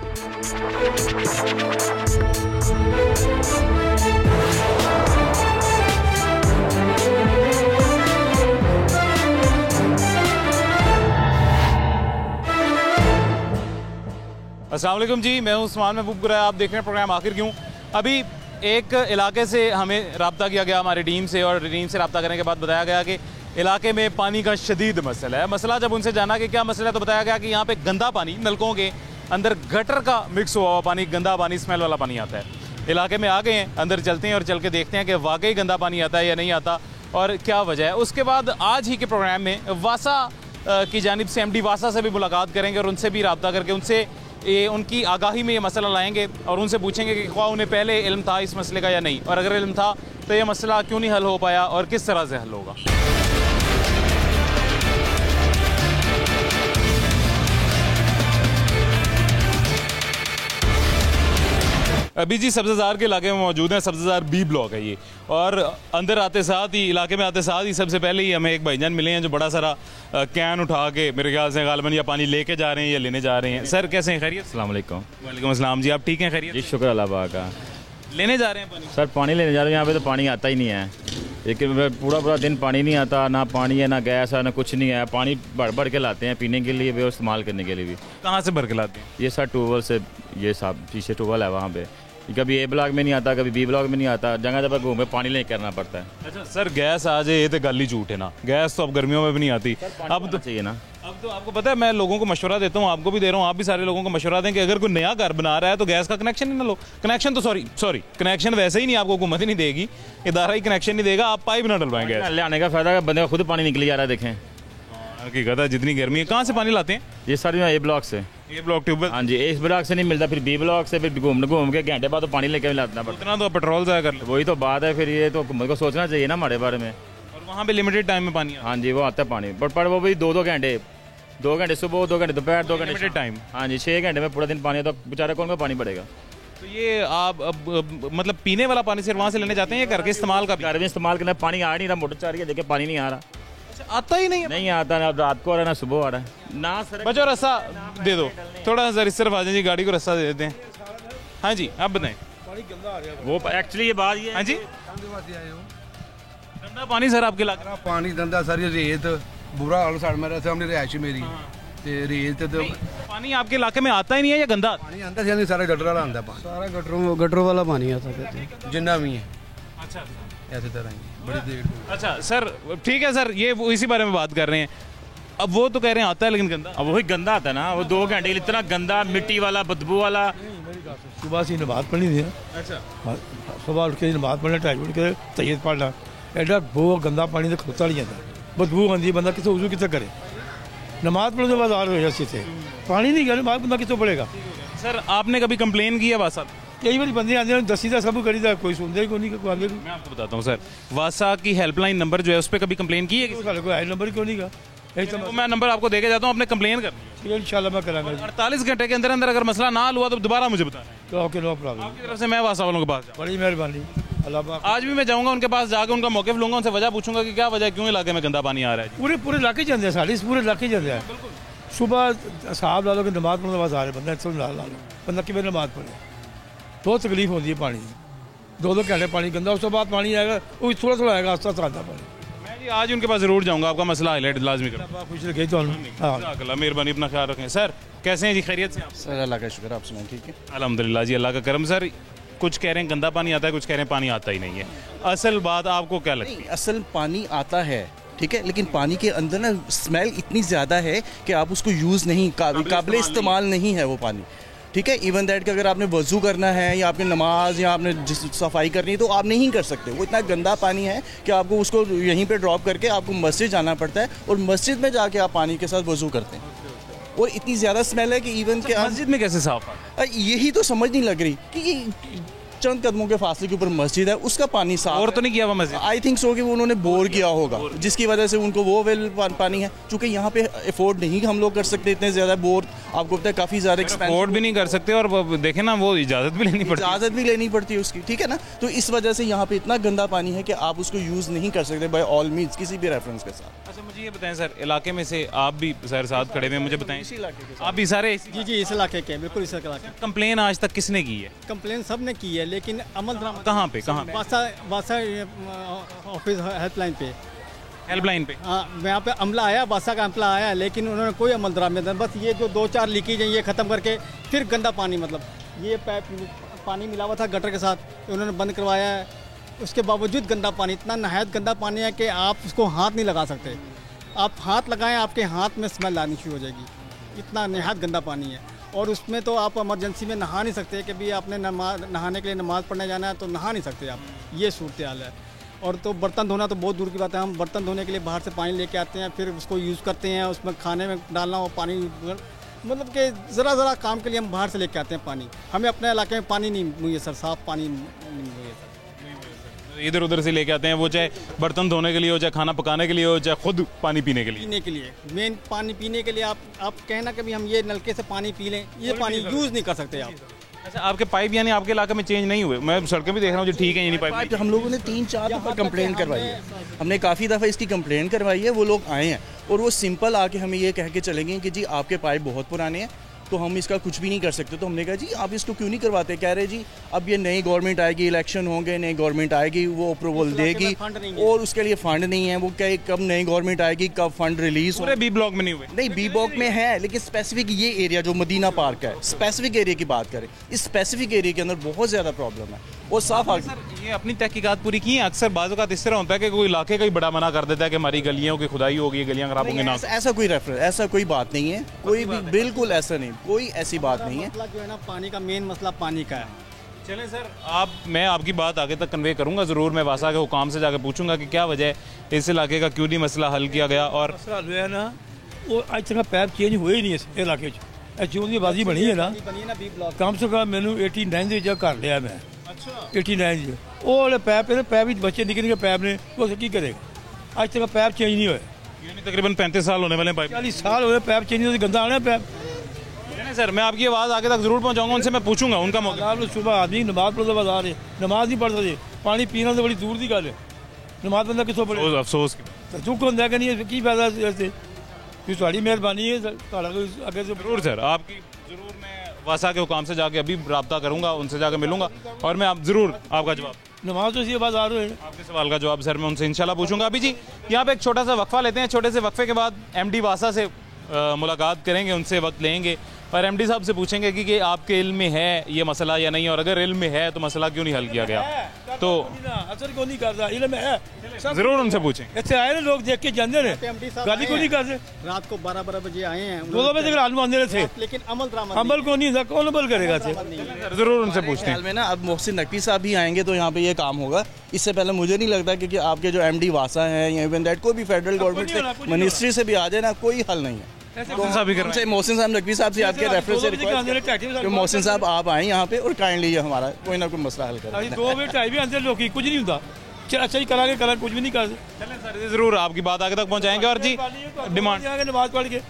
अस्सलाम वालेकुम जी, मैं हूं उस्मान महबूब गुरैया। आप देख रहे हैं प्रोग्राम आखिर क्यों। अभी एक इलाके से हमें रब्ता किया गया हमारी टीम से, और टीम से रब्ता करने के बाद बताया गया कि इलाके में पानी का शदीद मसला है। मसला जब उनसे जाना कि क्या मसला है तो बताया गया कि यहाँ पे गंदा पानी, नलकों के अंदर गटर का मिक्स हुआ हुआ पानी, गंदा पानी, स्मेल वाला पानी आता है। इलाके में आ गए हैं, अंदर चलते हैं और चल के देखते हैं कि वाकई गंदा पानी आता है या नहीं आता और क्या वजह है। उसके बाद आज ही के प्रोग्राम में वासा की जानिब से MD वासा से भी मुलाकात करेंगे और उनसे भी रब्ता करके उनसे उनकी आगाही में ये मसला लाएंगे और उनसे पूछेंगे कि ख्वाह उन्हें पहले इल्म था इस मसले का या नहीं, और अगर इल्म था तो ये मसला क्यों नहीं हल हो पाया और किस तरह से हल होगा। अभी जी सब्ज़ार के इलाके में मौजूद है। सब्ज़ार B ब्लॉक है ये, और अंदर आते साथ ही, इलाके में आते साथ ही सबसे पहले ही हमें एक भाईजान मिले हैं जो बड़ा सारा कैन उठा के मेरे ख्याल से गालिबन या पानी लेके जा रहे हैं या लेने जा रहे हैं। सर कैसे हैं, खैरियत? अस्सलाम वालेकुम। वालेकुम अस्सलाम जी, आप ठीक हैं, खैरियत? जी शुक्र अल्लाह पाक का। लेने जा रहे हैं पानी? सर पानी लेने जा रहे हैं, यहाँ पे तो पानी आता ही नहीं है। लेकिन पूरा दिन पानी नहीं आता, ना पानी है, ना गैस है, ना कुछ नहीं है। पानी भर के लाते हैं पीने के लिए भी और इस्तेमाल करने के लिए भी। कहाँ से भर के लाते हैं? ये सर ट्यूबवेल से, ये साहब पीछे ट्यूबवेल है वहाँ पे। कभी A ब्लॉक में नहीं आता, कभी B ब्लॉक में नहीं आता, जगह जगह घूम के पानी लेके करना पड़ता है। अच्छा सर, गैस आ जाए ये तो गल ही झूठ है ना। गैस तो अब गर्मियों में भी नहीं आती। अब तो चाहिए ना। अब तो आपको पता है, मैं लोगों को मशवरा देता हूँ, आपको भी दे रहा हूँ, आप भी सारे लोगों को मशवरा दें कि अगर कोई नया घर बना रहा है तो गैस का कनेक्शन ही ना लो। कनेक्शन तो सॉरी कनेक्शन वैसे ही नहीं, आपको हुकूमत ही नहीं देगी, इदारा ही कनेक्शन नहीं देगा, आप पाइप ना डलवाएंगे। ले आने का फायदा है, बंदे का खुद पानी निकल जा रहा है। देखें हकीकत है, जितनी गर्मी है। कहाँ से पानी लाते हैं? ये सर A ब्लॉक से। A block tube well? हाँ जी, A ब्लॉक से नहीं मिलता, फिर B ब्लॉक से, फिर घूम के घंटे बाद तो पानी लेके लाना पड़ता है। उतना तो पेट्रोल ज़ाया कर लो। वही तो बात है, फिर ये तो हुकूमत को सोचना चाहिए ना हमारे बारे में। और वहाँ पे लिमिटेड टाइम में पानी? हाँ जी, वो आता है पानी, पर वो भी 2-2 घंटे, 2 घंटे सुबह, 2 घंटे दोपहर, 2 घंटे लिमिटेड टाइम। हाँ जी, 6 घंटे में पूरा दिन पानी है, तो बेचारा कौन का पानी पड़ेगा। तो ये आप अब मतलब पीने वाला पानी सिर्फ वहाँ से लेने जाते हैं या घर के इस्तेमाल का? घर में इस्तेमाल करना, पानी आ नहीं रहा, मोटर चल रही है, देखिए पानी नहीं आ रहा। आता ही नहीं है? नहीं आता, ना रात को आ रहा है ना सुबह आ रहा है ना। सर बचो रस्सा दे दो थोड़ा सा, इस तरफ आ जाए जी, गाड़ी को रस्सा दे देते हैं। हाँ जी आप बताएं। पानी गंदा आ रहा है। वो एक्चुअली ये बात ये है। हाँ जी, गंदा पानी सर आपके इलाके? पानी गंदा सारी रेत बुरा हाल साढ़ मेरा सामने रिहायश मेरी ते रेत तो पानी आपके इलाके में आता ही नहीं है या गंदा? पानी आंदा सी, सारा गटर वाला आंदा पानी, सारा गटरों वाला पानी आता है जिन्ना भी है। अच्छा ऐसे तरह ही बड़ी देर। अच्छा सर ठीक है सर, ये इसी बारे में बात कर रहे हैं। अब वो तो कह रहे हैं आता है लेकिन गंदा। अब वही गंदा आता है ना, वो 2 घंटे इतना गंदा, मिट्टी वाला, बदबू वाला। सुबह से नमाज पढ़नी थी ना। अच्छा, सुबह उठ के नमाज पढ़ना, टाइम उठ के तैयद पढ़ना, एडा बहुत गंदा पानी तो खलोता नहीं जाता, बदबू आती, बंदा कितने वजू कितने करे, नमाज पढ़ने के बाद आ रहे से पानी नहीं गया, नमाज बंदा कितों पड़ेगा। सर आपने कभी कंप्लेन की है वासा? कई बार बंदे आते हैं, दसी सब करी था, कोई सुनते ही कोई नहीं। मैं आपको बताता हूँ सर, वासा की हेल्पलाइन नंबर जो है उस पर कभी कंप्लेन की है? कोई आई नंबर क्यों नहीं का? मैं नंबर आपको देके जाता हूँ, आपने कंप्लेन कर। इंशाल्लाह मैं करांगा। 48 घंटे के अंदर अंदर अगर मसला ना हल हुआ तो दोबारा मुझे बताना। तो ओके, नो प्रॉब्लम। आपकी तरफ से मैं वासा वालों के पास जाऊँ। बड़ी मेहरबानी, अल्लाह पाक। आज भी मैं जाऊँगा उनके पास, जाकर उनका मौक़िफ़ लूँगा, उनसे वजह पूछूंगा कि क्या वजह, क्यों इलाके में गंदा पानी आ रहा है। पूरे इलाके जाते हैं, साढ़े पूरे इलाके जाते हैं। सुबह साहब ला लो कि नमाज पढ़ने वास्ते आ रहे बंदा, ला लो बंदा कि नमाज पढ़े, बहुत तकलीफ होती है। पानी 2-2 घंटे पानी गंदा, उसके बाद पानी आएगा वो थोड़ा आएगा, आस्ता आस्ता आता पानी। मैं जी आज उनके पास जरूर जाऊँगा, आपका मसला हाईलाइट लाजमी करूँगा। खुश रखे तो मेहरबानी, अपना ख्याल रखें। सर कैसे हैं जी, खैरियत से? सर अल्लाह का शुक्र, आप सुनाएं? ठीक है अल्हम्दुलिल्लाह जी, अल्लाह का करम। सर कुछ कह रहे हैं गंदा पानी आता है, कुछ कह रहे हैं पानी आता ही नहीं है, असल बात आपको क्या लगती है? असल पानी आता है, ठीक है, लेकिन पानी के अंदर ना स्मेल इतनी ज़्यादा है कि आप उसको यूज़ नहीं, काबिल इस्तेमाल नहीं है वो पानी, ठीक है। इवन दैट कि अगर आपने वज़ू करना है या आपने नमाज या आपने सफाई करनी है तो आप नहीं कर सकते। वो इतना गंदा पानी है कि आपको उसको यहीं पे ड्रॉप करके आपको मस्जिद जाना पड़ता है और मस्जिद में जाके आप पानी के साथ वज़ू करते हैं, और इतनी ज़्यादा स्मेल है कि इवन के मस्जिद में कैसे साफ? यही तो समझ नहीं लग रही कि चंद कदमों के फासले के ऊपर मस्जिद है, उसका पानी साफ और तो नहीं किया हुआ मस्जिद? आई थिंक सो कि वो उन्होंने बोर किया होगा, जिसकी वजह से उनको वो वेल पानी है। चूँकि यहाँ पे अफोर्ड नहीं हम लोग कर सकते इतने ज़्यादा बोर, आपको पता है काफ़ी ज़्यादा अफोर्ड भी नहीं कर सकते और देखें ना वो इजाज़त भी लेनी पड़ती है। इजाज़त भी लेनी पड़ती है उसकी, ठीक है ना। तो इस वजह से यहाँ पे इतना गंदा पानी है कि आप उसको यूज़ नहीं कर सकते बाय ऑल मीन्स किसी भी रेफरेंस के साथ। अच्छा मुझे ये बताएं सर, इलाके में से आप भी सर साथ खड़े हुए हैं, मुझे बताएं इसी इलाके के आप भी सारे जी इस इलाके के बिल्कुल इस इलाके। कंप्लेन आज तक किसने की है? कंप्लेन सब ने की है लेकिन अमल दरामद कहाँ पे वासा ऑफिस हेल्पलाइन पे हाँ यहाँ पे अमला आया, वासा का अमला आया, लेकिन उन्होंने कोई अमल दरामद नहीं। बस ये जो 2-4 लीकेज हैं ये ख़त्म करके फिर गंदा पानी, मतलब ये पाइप पानी मिला हुआ था गटर के साथ, तो उन्होंने बंद करवाया है। उसके बावजूद गंदा पानी, इतना नहायत गंदा पानी है कि आप उसको हाथ नहीं लगा सकते। आप हाथ लगाएं आपके हाथ में स्मेल आनी शुरू हो जाएगी, इतना नहायत गंदा पानी है। और उसमें तो आप इमरजेंसी में नहा नहीं सकते कि भी आपने नहाने के लिए नमाज़ पढ़ने जाना है तो नहा नहीं सकते आप, ये सूरत हाल है। और तो बर्तन धोना तो बहुत दूर की बात है, हम बर्तन धोने के लिए बाहर से पानी लेके आते हैं, फिर उसको यूज़ करते हैं, उसमें खाने में डालना हो पानी, मतलब कि ज़रा काम के लिए हम बाहर से लेके आते हैं पानी। हमें अपने इलाके में पानी नहीं मुयसर, साफ़ पानी नहीं मुयसर, इधर उधर से लेके आते हैं, वो चाहे बर्तन धोने के लिए हो, चाहे खाना पकाने के लिए हो, चाहे खुद पानी पीने के लिए मेन पानी पीने के लिए आप कहना कि भी हम ये नलके से पानी पी लें, ये पानी यूज़ नहीं कर सकते आप। अच्छा आपके पाइप यानी आपके इलाके में चेंज नहीं हुए? मैं सड़कें भी देख रहा हूँ जो ठीक है, यानी पाइप हम लोगों ने 3-4 दफ़ा कंप्लेन करवाई है, हमने काफ़ी दफ़ा इसकी कंप्लेन करवाई है। वो लोग आए हैं और वो सिंपल आके हमें ये कह के चले गए कि जी आपके पाइप बहुत पुराने हैं तो हम इसका कुछ भी नहीं कर सकते। तो हमने कहा जी आप इसको क्यों नहीं करवाते? कह रहे जी अब ये नई गवर्नमेंट आएगी, इलेक्शन होंगे, नई गवर्नमेंट आएगी, वो अप्रूवल देगी और उसके लिए फ़ंड नहीं है। वो कहे कब नई गवर्नमेंट आएगी, कब फंड रिलीज हो। बी ब्लॉक में नहीं हुए? नहीं, बी ब्लॉक में है, लेकिन स्पेसिफिक ये एरिया जो मदीना पार्क है, स्पेसिफिक एरिया की बात करें, इस स्पेसिफिक एरिया के अंदर बहुत ज़्यादा प्रॉब्लम है। और साफ ये अपनी तहकीकात पूरी की है? अक्सर बाज़ औक़ात इस तरह होता है कि कोई इलाके का ही बड़ा मना कर देता है कि हमारी गलियों की खुदाई होगी, गलियाँ खराब होंगी ना। ऐसा कोई रेफरेंस, ऐसा कोई बात नहीं है, कोई भी बिल्कुल ऐसा नहीं, कोई ऐसी बात नहीं है। जो है ना पानी का मेन मसला पानी का है। चलें सर, मैं आपकी बात आगे तक कन्वे करूंगा ज़रूर। मैं वासा के हुकाम से जाकर पूछूंगा कि क्या वजह है इस इलाके का, क्यों नहीं मसला हल किया गया। और मसला जो है ना वो अज तक पैप चेंज हुए ही नहीं इस इलाके जो की बाजी बनी है ना, कम से कम मैंने 89 कर लिया मैं। अच्छा 89 वो वाले पैप ही बच्चे निके निके पैप ने, वो की करेगा? अज तक पैप चेंज नहीं हुए, यानी तकरीबन 35 साल होने वाले, 40 साल हुए पैप चेंज नहीं, गंदा आना पैप। सर मैं आपकी आवाज़ आगे तक जरूर पहुंचाऊंगा, उनसे मैं पूछूंगा उनका मौका। सुबह आदमी नमाज पढ़ते बाद आ रहे, नमाज नहीं पढ़ सकते, पानी पीना तो बड़ी दूर की गल है, नमाज बंदा कितों पढ़े? अफसोस दुख होंगे कि नहीं, की फायदा ऐसे? थोड़ी मेहरबानी है अगे से जरूर सर, आपकी जरूर मैं वासा के हुकाम से जाके अभी रब्ता करूंगा, उनसे जाके मिलूंगा और मैं आप जरूर आपका जवाब, नमाज तो इसी बात आ रहे हैं, आपके सवाल का जवाब सर मैं उनसे इंशाल्लाह पूछूंगा। अभी जी यहाँ पे एक छोटा सा वक्फा लेते हैं, छोटे से वक्फे के बाद MD वासा से मुलाकात करेंगे, उनसे वक्त लेंगे और MD साहब से पूछेंगे कि आपके इल्म में है ये मसला या नहीं, और अगर इल्म में है तो मसला क्यों नहीं हल किया गया। तो असर को नहीं करता, इल्म है जरूर उनसे पूछें। ऐसे आए ना लोग देख के जानते हैं, गाली को नहीं करते। रात को 12 बजे आए हैं, 2 बजे तक आंदे थे, लेकिन अमल को नहीं था, कौन अमल करेगा? जरूर उनसे पूछते हैं। में ना अब मोहसिन नकवी साहब भी आएंगे तो यहाँ पे ये काम होगा। इससे पहले मुझे नहीं लगता कि आपके जो MD वासा हैं या इवन दैट कोई भी फेडरल गवर्नमेंट से मिनिस्ट्री से भी आ जाए ना, कोई हल नहीं है। मोहसिन साहब नकवी साहब से आपके रेफरेंस से रिक्वेस्ट, मोहसिन साहब आप आए यहाँ पे और काइंडली हमारा कोई ना कोई मसला हल करें। 2 बजे 2:30 अंदर लोग कुछ नहीं होता, अच्छा ही करा कुछ भी नहीं कर सर जरूर आपकी बात आगे तक पहुँचाएंगे। और जी डिमांड नमाज पढ़ के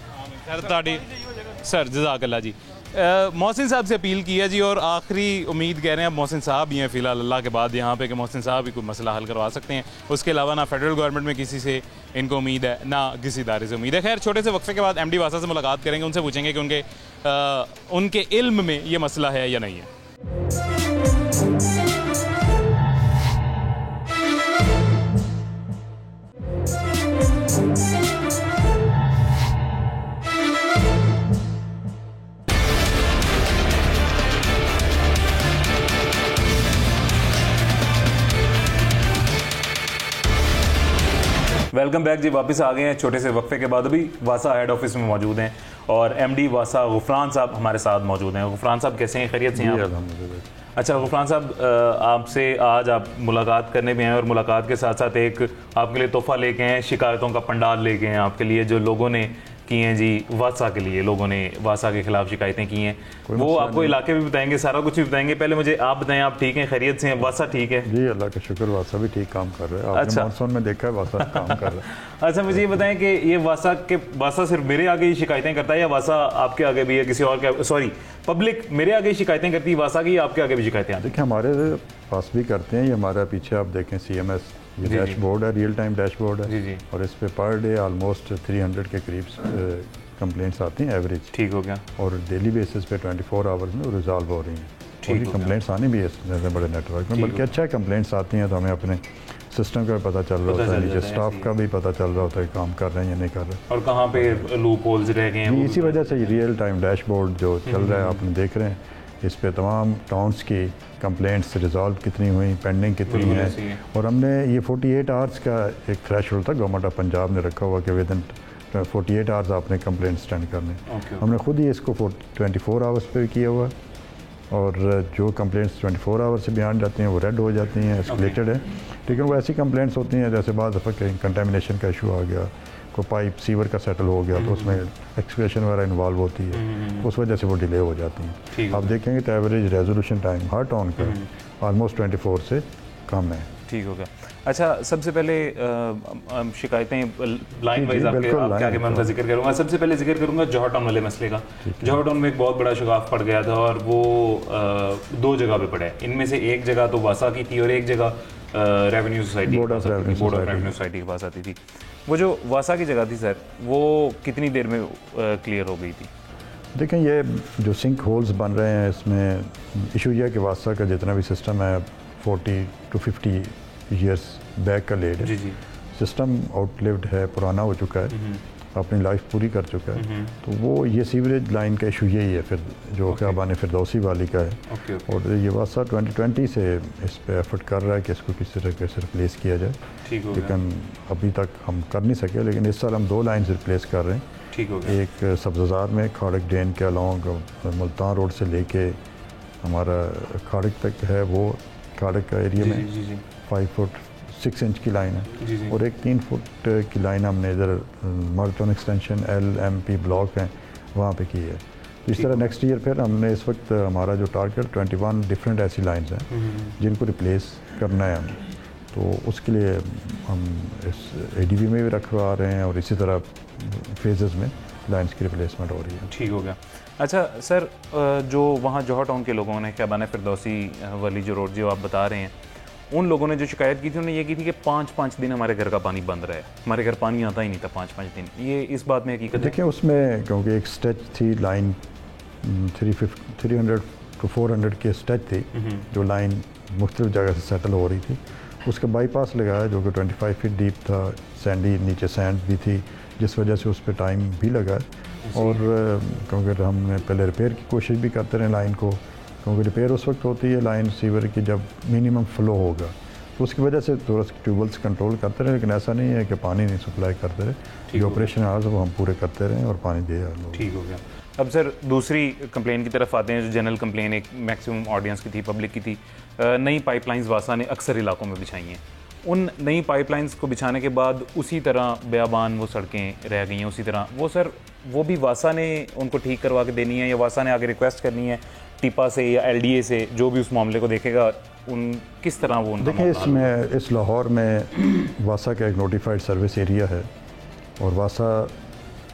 सर जज़ाकल्लाह जी, मोहसिन साहब से अपील की है जी, और आखिरी उम्मीद कह रहे हैं मोहसिन साहब ही हैं फ़िलहाल अल्लाह के बाद यहाँ पे कि मोहसिन साहब ही कोई मसला हल करवा सकते हैं। उसके अलावा ना फेडरल गवर्नमेंट में किसी से इनको उम्मीद है, ना किसी इदारे से उम्मीद है। खैर छोटे से वक्फे के बाद MD वासा से मुलाकात करेंगे, उनसे पूछेंगे कि उनके इल्म में ये मसला है या नहीं है। वेलकम बैक जी, वापस आ गए हैं छोटे से वक्फे के बाद। अभी वासा हेड ऑफिस में मौजूद हैं और MD वासा गुफरान साहब हमारे साथ मौजूद हैं। गुफरान साहब कैसे हैं, खैरियत से हैं आप? अच्छा गुफरान साहब, आपसे आज आप मुलाकात करने भी हैं और मुलाकात के साथ साथ एक आपके लिए तोहफा लेके हैं, शिकायतों का पंडाल लेके हैं आपके लिए, जो लोगों ने की हैं जी वासा के लिए, लोगों ने वासा के खिलाफ शिकायतें की हैं, वो आपको इलाके भी बताएंगे, सारा कुछ भी बताएंगे। पहले मुझे आप बताएं, आप ठीक हैं, खैरियत से हैं? वासा ठीक है जी, अल्लाह का शुक्र, वासा भी ठीक काम कर रहा है। आपने अच्छा। मानसून में देखा है वासा काम कर रहा है। अच्छा, मुझे ये बताएं कि ये वासा सिर्फ मेरे आगे ही शिकायतें करता है या वासा आपके आगे भी है किसी और के? सॉरी, पब्लिक मेरे आगे ही शिकायतें करती है वासा की, आपके आगे भी शिकायतें आती हैं? देखिए हमारे पास भी करते हैं, ये हमारा पीछे आप देखें CMS, ये जी, जी। डैशबोर्ड है, रियल टाइम डैशबोर्ड है। जी, जी। और इस पे पर डे ऑलमोस्ट 300 के करीब कंप्लेंट्स आती हैं एवरेज, ठीक हो गया। और डेली बेसिस पे 24 आवर्स में रिजॉल्व हो रही हैं। ठीक और हो गया। कंप्लेंट्स आनी भी है इतने बड़े नेटवर्क में, ठीक बल्कि हो अच्छा है कंप्लेंट्स आती हैं तो हमें अपने सिस्टम का भी पता चल रहा पता होता है, चल नीचे जाता है, स्टाफ सही का भी पता चल रहा होता है काम कर रहे हैं या नहीं कर रहे। और कहाँ पे लूप होल्स रह गए हैं जी, वो इसी भी- वजह से रियल टाइम डैशबोर्ड जो चल रहा है आपने देख रहे हैं, इस पे तमाम टाउन्स की कंप्लेंट्स रिजॉल्व कितनी हुई, पेंडिंग कितनी बिल्कुल ऐसे ही है। है। और हमने ये 48 आवर्स का एक थ्रेशोल्ड था, गवर्नमेंट ऑफ पंजाब ने रखा हुआ कि विद इन 48 आवर्स आपने कंप्लेंट स्टैंड करने। ओके। हमने खुद ही इसको 24 आवर्स पे किया हुआ है, और जो कंप्लेंट्स 24 आवर्स से बियॉन्ड जाती हैं वो रेड हो जाती हैं, एस्केलेटेड है। लेकिन वो ऐसी कंप्लेंट्स होती हैं जैसे बाद दफ़ा कहीं कंटेमिनेशन का इशू आ गया, कोई पाइप सीवर का सेटल हो गया तो उसमें एक्सक्रेशन वगैरह इन्वॉल्व होती है, उस वजह से वो डिले हो जाती ठीक हैं। आप देखेंगे तो एवरेज रेजोल्यूशन टाइम हर टाउन का ऑलमोस्ट 24 से कम है। ठीक हो गया। अच्छा, सबसे पहले शिकायतें लाइन जी, वाइज आपके बिल्कुल, आपके आगे मैं उनका जिक्र करूंगा। सबसे पहले जिक्र करूंगा जौहर टाउन वाले मसले का। जौहर टाउन में एक बहुत बड़ा शिकाफ पड़ गया था और वो 2 जगह पे पड़ा है। इनमें से एक जगह तो वासा की थी और एक जगह revenue society board of revenue board of society. Revenue society के पास आती थी। वो जो वासा की जगह थी सर, वो कितनी देर में क्लियर हो गई थी? देखें, ये जो सिंक होल्स बन रहे हैं इसमें इशू यह है कि वासा का जितना भी सिस्टम है 40 to 50 ईयर्स बैक का लेड है। जी जी। सिस्टम आउटलिव्ड है, पुराना हो चुका है, अपनी लाइफ पूरी कर चुका है। तो वो ये सीवरेज लाइन का इशू यही है फिर, जो कि आबाने फिरदौसी वाली का है। ओके। और ये वासा 2020 से इस पे एफर्ट कर रहा है कि इसको किसी तरीके से रिप्लेस किया जाए, ठीक हो गया। लेकिन अभी तक हम कर नहीं सके। लेकिन इस साल हम 2 लाइन्स रिप्लेस कर रहे हैं। ठीक हो गया। एक सब्ज़ार में खाड़क ड्रेन के अलॉन्ग मुल्तान रोड से लेके हमारा खाड़क तक है, वो खाड़क का एरिया में जी जी 5 फुट 6 इंच की लाइन जी है, और एक 3 फुट की लाइन हमने इधर मर्टन एक्सटेंशन LMP ब्लॉक है वहाँ पे की है। तो इस तरह नेक्स्ट ईयर फिर हमने इस वक्त हमारा जो टारगेट 21 डिफरेंट ऐसी लाइन्स हैं जिनको रिप्लेस करना है हमें। तो उसके लिए हम इस ADV में भी रखवा रहे हैं और इसी तरह फेजेस में लाइन्स की रिप्लेसमेंट हो रही है। ठीक हो गया। अच्छा सर, जो वहाँ जौहर टाउन के लोगों ने ख्याबाना फिरदौसी वाली जो रोड जो आप बता रहे हैं, उन लोगों ने जो शिकायत की थी उन्होंने ये की थी कि 5-5 दिन हमारे घर का पानी बंद रहा है, हमारे घर पानी आता ही नहीं था 5-5 दिन। ये इस बात में हकीकत है? देखिए, उसमें क्योंकि एक स्ट्रेच थी लाइन 300 to 400 की स्ट्रेच थी जो लाइन मुख्तलिफ जगह से सेटल हो रही थी। उसका बाईपास लगाया जो कि 25 फीट डीप था, सैंडी नीचे सैंड भी थी, जिस वजह से उस पर टाइम भी लगा। और क्योंकि हमने पहले रिपेयर की कोशिश भी करते रहे लाइन को, क्योंकि रिपेयर उस वक्त होती है लाइन सीवर की जब मिनिमम फ्लो होगा, तो उसकी वजह से थोड़ा सा ट्यूबवेल्स कंट्रोल करते रहे। लेकिन ऐसा नहीं है कि पानी नहीं सप्लाई करते रहे, जो ऑपरेशन आवर्स वो हम पूरे करते रहे और पानी दिया लोग। ठीक हो गया। अब सर दूसरी कंप्लेन की तरफ आते हैं, जो जनरल कंप्लेन एक मैक्सिमम ऑडियंस की थी, पब्लिक की थी। नई पाइपलाइंस वासा ने अक्सर इलाकों में बिछाई हैं। उन नई पाइपलाइंस को बिछाने के बाद उसी तरह बेआबान वो सड़कें रह गई हैं उसी तरह। वो सर वो भी वासा ने उनको ठीक करवा के देनी है या वासा ने आगे रिक्वेस्ट करनी है टिपा से या LDA से, जो भी उस मामले को देखेगा उन किस तरह वो उनका देखिए, इसमें इस लाहौर में वासा का एक नोटिफाइड सर्विस एरिया है और वासा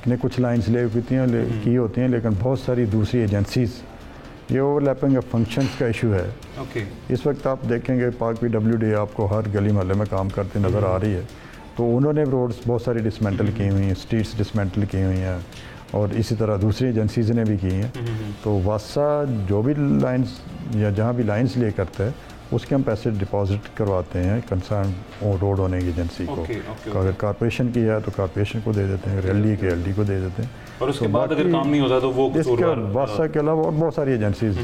ने कुछ लाइंस ले की होती हैं, लेकिन बहुत सारी दूसरी एजेंसीज़, ये ओवरलैपिंग ऑफ फंक्शंस का इशू है। ओके। इस वक्त आप देखेंगे पाक PWD आपको हर गली मोहल्ले में काम करते नज़र आ रही है। तो उन्होंने रोड्स बहुत सारी डिसमेंटल की हुई हैं, स्ट्रीट्स डिसमेंटल की हुई हैं, और इसी तरह दूसरी एजेंसीज़ ने भी की हैं। तो वासा जो भी लाइंस या जहाँ भी लाइंस ले करता है उसके हम पैसे डिपॉजिट करवाते हैं कंसर्न रोड होने की एजेंसी को। अगर कॉर्पोरेशन की है तो कॉर्पोरेशन को दे देते हैं, LD के LD को दे देते हैं। और उसके बाद अगर काम नहीं होता तो वो कसूरवार वासा के अलावा और बहुत सारी एजेंसीज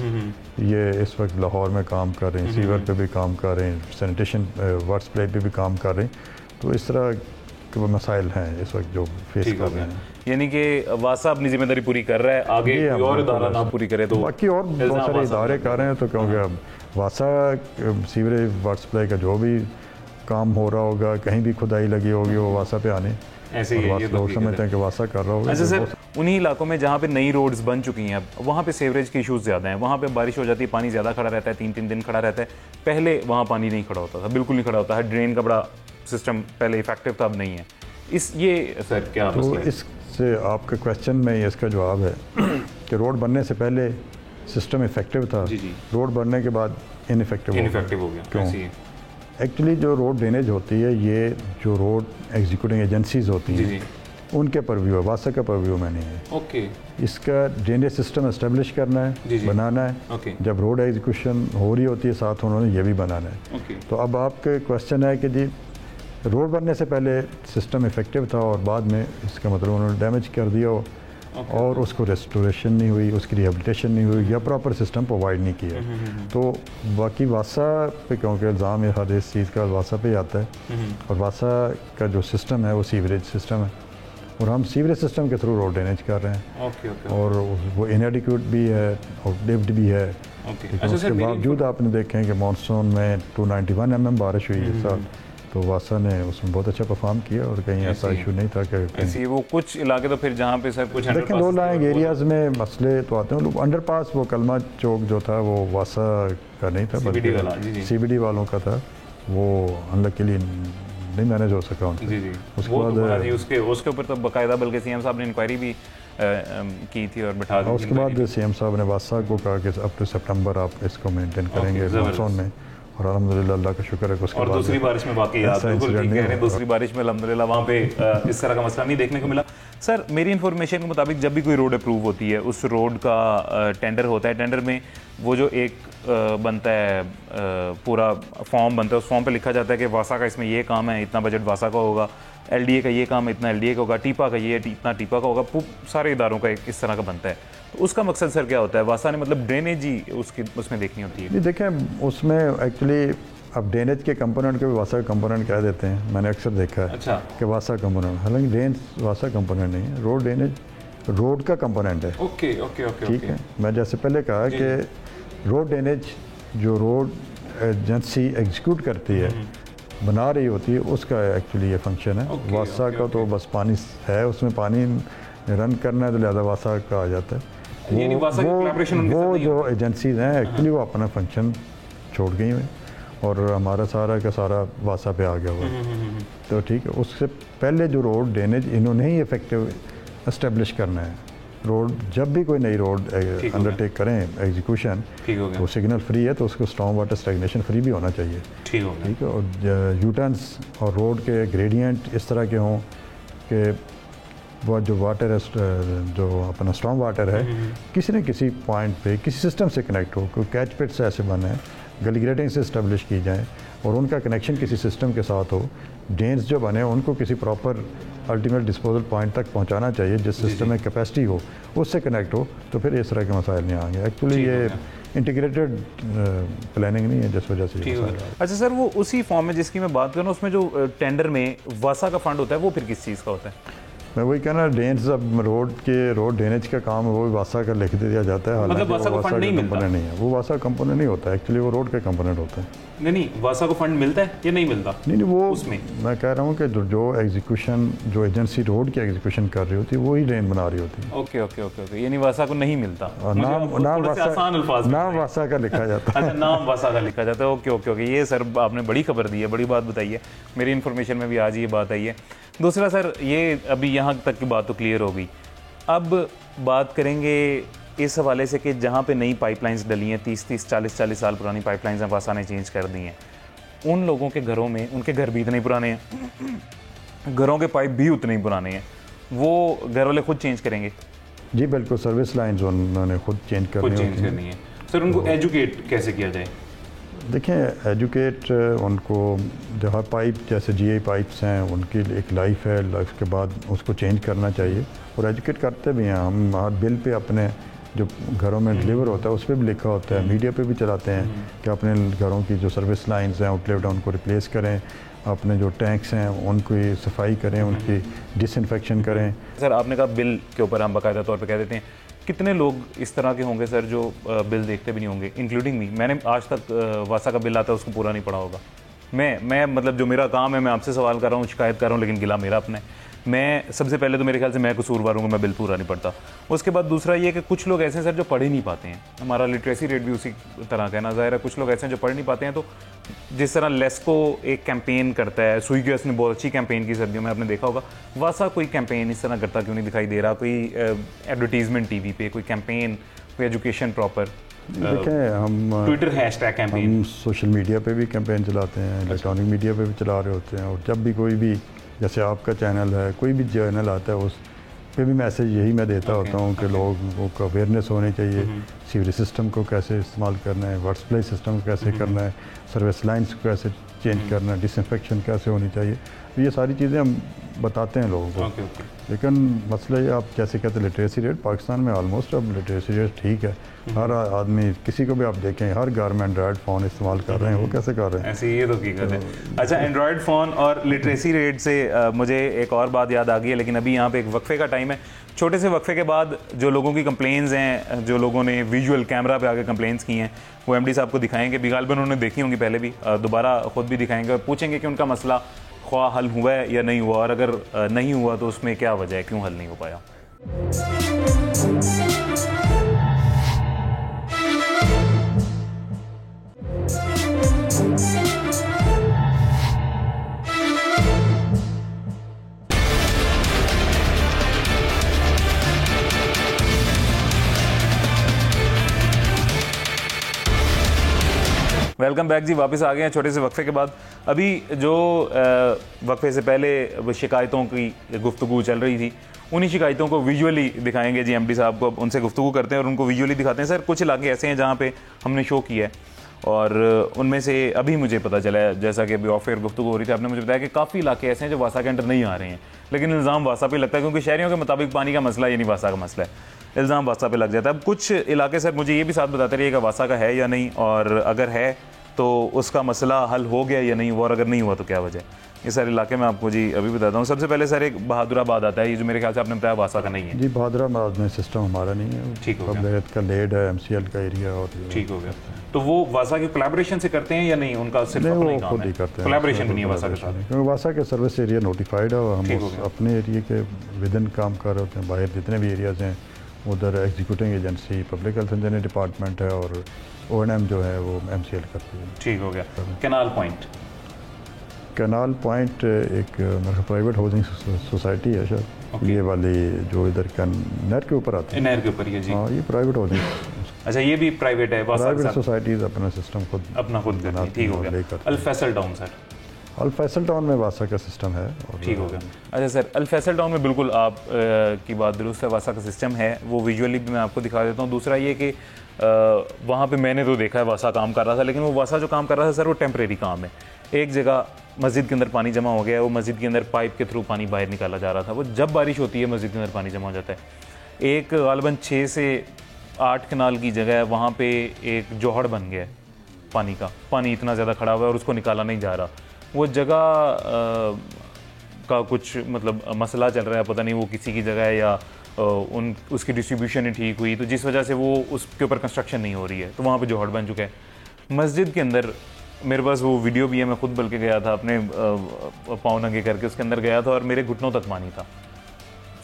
ये इस वक्त लाहौर में काम कर रही हैं, सीवर पे भी काम कर रहे हैं, सैनिटेशन वाटर सप्लाई पे भी काम कर रहे हैं। तो इस तरह के मसाइल हैं इस वक्त जो फेस कर रहे हैं। यानी कि वासा अपनी जिम्मेदारी पूरी कर रहा है, आगे कोई और इदारा ना पूरी करे तो बाकी और बहुत सारे इदारे कर रहे हैं। तो क्योंकि अब वासा सीवरेज वाटर सप्लाई का जो भी काम हो रहा होगा, कहीं भी खुदाई लगी होगी, वो वासा पे आने ऐसे ही और है, ये वासा तो लोग हकीकत समझते हैं कि वासा कर रहा होगा। अच्छा जो सर, बहुत- उन्हीं इलाकों में जहाँ पे नई रोड्स बन चुकी हैं अब वहाँ पे सीवरेज के इश्यूज ज़्यादा हैं, वहाँ पे बारिश हो जाती है, पानी ज़्यादा खड़ा रहता है, 3-3 दिन खड़ा रहता है। पहले वहाँ पानी नहीं खड़ा होता था, बिल्कुल नहीं खड़ा होता है, ड्रेन का बड़ा सिस्टम पहले इफेक्टिव था, अब नहीं है। ये सर क्या तो मसला है? इससे आपके क्वेश्चन में इसका जवाब है कि रोड बनने से पहले सिस्टम इफेक्टिव था, जी, जी। रोड बनने के बाद इनइफेक्टिव हो गया। क्यों? ऐसे ही है। एक्चुअली जो रोड ड्रेनेज होती है, ये जो रोड एग्जीक्यूटिंग एजेंसीज होती जी, हैं उनके परव्यू है, वासा का परव्यू में नहीं है। ओके इसका ड्रेनेज सिस्टम एस्टेब्लिश करना जी, है, जी। बनाना है। ओके जब रोड एग्जीक्यूशन हो रही होती है साथ उन्होंने ये भी बनाना है। ओके तो अब आपके क्वेश्चन है कि जी रोड बनने से पहले सिस्टम इफेक्टिव था और बाद में इसका मतलब उन्होंने डैमेज कर दिया हो और उसको रेस्टोरेशन नहीं हुई, उसकी रिहेबिलिटेशन नहीं हुई या प्रॉपर सिस्टम प्रोवाइड नहीं किया। तो बाकी वासा पे क्योंकि इल्ज़ाम हर इस चीज़ का वासा पे आता है और वासा का जो सिस्टम है वो सीवरेज सिस्टम है और हम सीवरेज सिस्टम के थ्रू रोड ड्रेनेज कर रहे हैं ओके ओके और वो इनएडिक्वेट भी है, आउटडेप्ड भी है। ओके। लेकिन अच्छा उसके सर, बावजूद आपने देखें कि मानसून में 291 mm बारिश हुई है साल, तो वासा ने उसमें बहुत अच्छा परफॉर्म किया और कहीं ऐसा इशू नहीं था कि ऐसे वो कुछ इलाके तो फिर जहाँ पे सर कुछ लेकिन लो लाइंग एरियाज में मसले तो आते हैं। अंडरपास वो कलमा चौक जो था वो वासा का नहीं था, CBD वाला, जी, जी। CBD वालों का था, वो अनलकीली नहीं मैनेज हो सका उनसे। जी जी उसके वो बाद तो बड़ा जी, उसके ऊपर तो बाकायदा बल्कि सीएम साहब ने इंक्वायरी भी की थी और बिठा दी थी। उसके बाद सीएम साहब ने वासा को कहा कि अप टू सितंबर आप इसको मेंटेन करेंगे ज़बरदस्त। मानसून में और अल्हम्दुलिल्लाह अल्लाह का शुक्र है कि उसके और बाद दूसरी बारिश में बाकी याद ऐसा बिल्कुल ठीक इंसिडेंट कह नहीं रहे हैं, हुआ। दूसरी बारिश में अल्हम्दुलिल्लाह वहाँ पे इस तरह का मसला नहीं देखने को मिला। सर मेरी इन्फॉर्मेशन के मुताबिक जब भी कोई रोड अप्रूव होती है उस रोड का टेंडर होता है, टेंडर में वो जो एक बनता है पूरा फॉर्म बनता है, उस फॉर्म पे लिखा जाता है कि वासा का इसमें ये काम है, इतना बजट वासा का होगा, LDA का ये काम इतना LDA का होगा, टीपा का ये इतना टीपा का होगा, सारे इदारों का इस तरह का बनता है। तो उसका मकसद सर क्या होता है? वासा ने मतलब ड्रेनेज ही उसमें देखनी होती है। नहीं देखें, उसमें एक्चुअली अब ड्रेनेज के कंपोनेंट को भी वासा का कंपोनेंट कह देते हैं, मैंने अक्सर देखा है अच्छा कि वासा कंपोनेंट, हालांकि ड्रेन वासा कंपोनेंट नहीं है, रोड ड्रेनेज रोड का कंपोनेंट है। ओके ओके ओके ठीक है, मैं जैसे पहले कहा कि रोड ड्रेनेज जो रोड एजेंसी एग्जीक्यूट करती है, बना रही होती है, उसका एक्चुअली ये फंक्शन है। वासा का तो बस पानी है, उसमें पानी रन करना है तो लिहाजा वासा का आ जाता है। यानी वासा की collaboration उनके साथ वो नहीं जो एजेंसीज हैं एक्चुअली वो अपना फंक्शन छोड़ गई हैं और हमारा सारा का सारा वासा पे आ गया हुआ है। तो ठीक है, उससे पहले जो रोड ड्रेनेज इन्होंने ही इफेक्टिव एस्टेब्लिश करना है। रोड जब भी कोई नई रोड अंडरटेक करें एग्जीक्यूशन, ठीक हो गया, वो सिग्नल फ्री है तो उसको स्टॉर्म वाटर स्टैग्नेशन फ्री भी होना चाहिए। ठीक हो गया। ठीक है, और यूटर्न्स और रोड के ग्रेडियंट इस तरह के हों कि वो जो वाटर है, जो अपना स्टॉर्म वाटर है, किसी न किसी पॉइंट पे किसी सिस्टम से कनेक्ट हो, कोई कैच पिट्स ऐसे बने हैं, गली ग्रेडिंग से इस्टेब्लिश की जाए और उनका कनेक्शन किसी सिस्टम के साथ हो। ड्रेन्स जो बने उनको किसी प्रॉपर अल्टीमेट डिस्पोजल पॉइंट तक पहुंचाना चाहिए जिस सिस्टम में कैपेसिटी हो, उससे कनेक्ट हो, तो फिर इस तरह के मसाइल नहीं आएंगे। एक्चुअली ये इंटीग्रेटेड प्लानिंग नहीं है जिस वजह से ये मसाइल आए। अच्छा सर, वो उसी फॉर्म में जिसकी मैं बात कर रहा हूँ उसमें जो टेंडर में वासा का फंड होता है वो फिर किस चीज़ का होता है? मैं वही कहना, ड्रेन्स अब रोड ड्रेनेज का काम है वो भी वासा का लिख दिया जाता है, हालांकि वासा को वो फंड नहीं मिलता? कंपोनेंट नहीं है, वो वासा कंपोनेंट नहीं होता है, एक्चुअली वो रोड का कंपोनेंट होता है। नहीं, वासा को फंड मिलता है या नहीं मिलता? नहीं, वो उसमें मैं कह रहा हूँ कि जो एग्जीक्यूशन जो एजेंसी रोड की एग्जीक्यूशन कर रही होती है वो ही ड्रेन बना रही होती है। ओके ओके ओके ओके, यानी वासा को नहीं मिलता। और नाम वासा का लिखा जाता है। अच्छा, नाम वासा का लिखा जाता है। ओके ओके ओके, ये सर आपने बड़ी खबर दी है, बड़ी बात बताई है, मेरी इन्फॉर्मेशन में भी आज ये बात आई है। दूसरा सर, ये अभी यहाँ तक की बात तो क्लियर हो गई, अब बात करेंगे इस हवाले से कि जहाँ पे नई पाइपलाइंस डली हैं, 30-30, 40-40 साल पुरानी पाइपलाइंस हैं, वासा ने चेंज कर दी हैं, उन लोगों के घरों में, उनके घर भी इतने पुराने हैं, घरों के पाइप भी उतने ही पुराने हैं, वो घर वाले खुद चेंज करेंगे? जी बिल्कुल, सर्विस लाइन्स उन्होंने खुद चेंज करनी है। सर उनको एजुकेट कैसे किया जाए? देखें, एजुकेट उनको, जहाँ पाइप जैसे GI पाइप्स हैं उनकी एक लाइफ है, लाइफ के बाद उसको चेंज करना चाहिए और एजुकेट करते भी हैं हम। हर बिल पे अपने जो घरों में डिलीवर होता है उस पर भी लिखा होता है, मीडिया पे भी चलाते हैं कि अपने घरों की जो सर्विस लाइन्स हैं आउटलेट हैं उनको रिप्लेस करें, अपने जो टैंक्स हैं उनकी सफाई करें, उनकी डिसइंफेक्शन करें। सर आपने कहा बिल के ऊपर हम बाकायदा तौर पे कह देते हैं, कितने लोग इस तरह के होंगे सर जो बिल देखते भी नहीं होंगे, इंक्लूडिंग मी? मैंने आज तक वासा का बिल आता है उसको पूरा नहीं पढ़ा होगा। मैं मतलब जो मेरा काम है, मैं आपसे सवाल कर रहा हूँ, शिकायत कर रहा हूँ, लेकिन गिला मेरा अपना है। मैं सबसे पहले तो मेरे ख्याल से मैं कसूरवार हूँ, मैं बिल पूरा नहीं पढ़ता। उसके बाद दूसरा ये कि कुछ लोग ऐसे हैं सर जो पढ़ ही नहीं पाते हैं, हमारा लिटरेसी रेट भी उसी तरह का है ना, ज़ाहिर है कुछ लोग ऐसे हैं जो पढ़ नहीं पाते हैं। तो जिस तरह लेस्को एक कैंपेन करता है, स्विगस ने बहुत अच्छी कैंपेन की सर्दियों में, आपने देखा होगा, वासा कोई कैंपेन इस तरह करता क्यों नहीं दिखाई दे रहा? कोई एडवर्टीजमेंट टीवी पे, कोई कैंपेन, कोई एजुकेशन प्रॉपर? देखें, हम ट्विटर हैशटैग कैंपेन, हम सोशल मीडिया पे भी कैंपेन चलाते हैं, इलेक्ट्रॉनिक मीडिया पे भी चला रहे होते हैं, और जब भी कोई भी जैसे आपका चैनल है, कोई भी चैनल आता है, उस पे भी मैसेज यही मैं देता होता हूँ कि लोगों को अवेयरनेस होनी चाहिए, सीवरेज सिस्टम को कैसे इस्तेमाल करना है, वाटर सप्लाई सिस्टम को कैसे करना है, सर्विस लाइन्स को कैसे चेंज करना है, डिसइंफेक्शन कैसे होनी चाहिए, तो ये सारी चीज़ें हम बताते हैं लोगों को। लेकिन मसला ये, आप जैसे कहते हैं लिटरेसी रेट पाकिस्तान में ऑलमोस्ट अब लिटरेसी रेट ठीक है, हर आदमी, किसी को भी आप देखें, हर घर में एंड्रॉयड फ़ोन इस्तेमाल कर रहे हैं, वो कैसे कर रहे हैं ऐसे, ये तो हकीकत है। अच्छा, एंड्रॉयड फ़ोन और लिटरेसी रेट से मुझे एक और बात याद आ गई है, लेकिन अभी यहाँ पे एक वक्फे का टाइम है। छोटे से वक्फे के बाद जो लोगों की कंप्लेंट्स हैं, जो लोगों ने विजुअल कैमरा पे आके कंप्लेंट्स की हैं, वो एमडी साहब को दिखाएंगे, भी गालिबन उन्होंने देखी होंगी पहले भी, दोबारा ख़ुद भी दिखाएंगे और पूछेंगे कि उनका मसला ख्वाह हल हुआ है या नहीं हुआ, और अगर नहीं हुआ तो उसमें क्या वजह है, क्यों हल नहीं हो पाया। वेलकम बैक जी, वापस आ गए हैं छोटे से वक्फे के बाद। अभी जो वक्फे से पहले शिकायतों की गुफ्तगू चल रही थी, उन्हीं शिकायतों को विजुअली दिखाएंगे जी एमडी साहब को, उनसे गुफ्तगू करते हैं और उनको विजुअली दिखाते हैं। सर, कुछ इलाके ऐसे हैं जहाँ पे हमने शो किया है, और उनमें से अभी मुझे पता चला है, जैसा कि अभी ऑफ एयर गुफ्तगू हो रही थी, आपने मुझे बताया कि काफ़ी इलाके ऐसे हैं जो वासा के अंडर नहीं आ रहे हैं, लेकिन इल्ज़ाम वासा पे लगता है, क्योंकि शहरियों के मुताबिक पानी का मसला ये नहीं वासा का मसला है, इल्ज़ाम वासा पे लग जाता है। अब कुछ इलाके सर मुझे ये भी साथ बताते रहिएगा वासा का है या नहीं, और अगर है तो उसका मसला हल हो गया या नहीं हुआ, और अगर नहीं हुआ तो क्या वजह है। ये सारे इलाके मैं आपको जी अभी बताता हूँ। सबसे पहले सर एक बहादुराबाद आता है, ये जो मेरे ख्याल से आपने बताया वासा का नहीं है। जी, बहादुराबाद में सिस्टम हमारा नहीं है, ठीक हो गया, का लेड है, MCL का एरिया, और ठीक हो गया। तो वो वासा की कोलैबोरेशन से करते हैं या नहीं, उनका सिर्फ अपना ही काम है, कोलैबोरेशन नहीं है वासा के साथ, क्योंकि वासा के सर्विस एरिया नोटिफाइड है, और हम अपने एरिया के विदिन काम कर रहे होते हैं। बाहर जितने भी एरियाज हैं उधर executing agency, public health engineer department है, और O&M जो है वो MCL करती है। ठीक हो गया। कैनाल पॉइंट, कैनाल पॉइंट एक मेरा प्राइवेट हाउसिंग सोसाइटी है शायद, ये वाली जो इधर नहर के ऊपर आती है, नहर के ऊपर ही है जी। हाँ, ये प्राइवेट हाउसिंग। अच्छा, ये भी प्राइवेट है, प्राइवेट सोसाइटीज अपना सिस्टम खुद करती है। ठीक हो गया। अल फैसल टाउन सर, अल फैसल टाउन में वासा का सिस्टम है, ठीक हो गया। अच्छा सर, अल फैसल टाउन में बिल्कुल आप की बात दुरुस्त है, वासा का सिस्टम है, वो विजुअली भी मैं आपको दिखा देता हूँ। दूसरा ये कि वहाँ पे मैंने तो देखा है वासा काम कर रहा था, लेकिन वो वासा जो काम कर रहा था सर वो टेम्परेरी काम है। एक जगह मस्जिद के अंदर पानी जमा हो गया है, वो मस्जिद के अंदर पाइप के थ्रू पानी बाहर निकाला जा रहा था, वो जब बारिश होती है मस्जिद के अंदर पानी जमा हो जाता है। एक गालिबन 6 से 8 कनाल की जगह है, वहाँ पे एक जोहड़ बन गया है पानी का, पानी इतना ज़्यादा खड़ा हुआ है और उसको निकाला नहीं जा रहा। वो जगह का कुछ मतलब मसला चल रहा है, पता नहीं वो किसी की जगह है या उसकी डिस्ट्रीब्यूशन नहीं ठीक हुई, तो जिस वजह से वो उसके ऊपर कंस्ट्रक्शन नहीं हो रही है, तो वहाँ पे जोहड़ बन चुका है। मस्जिद के अंदर मेरे पास वो वीडियो भी है, मैं खुद बल्कि गया था अपने पाँव नंगे करके उसके अंदर गया था और मेरे घुटनों तक पानी था।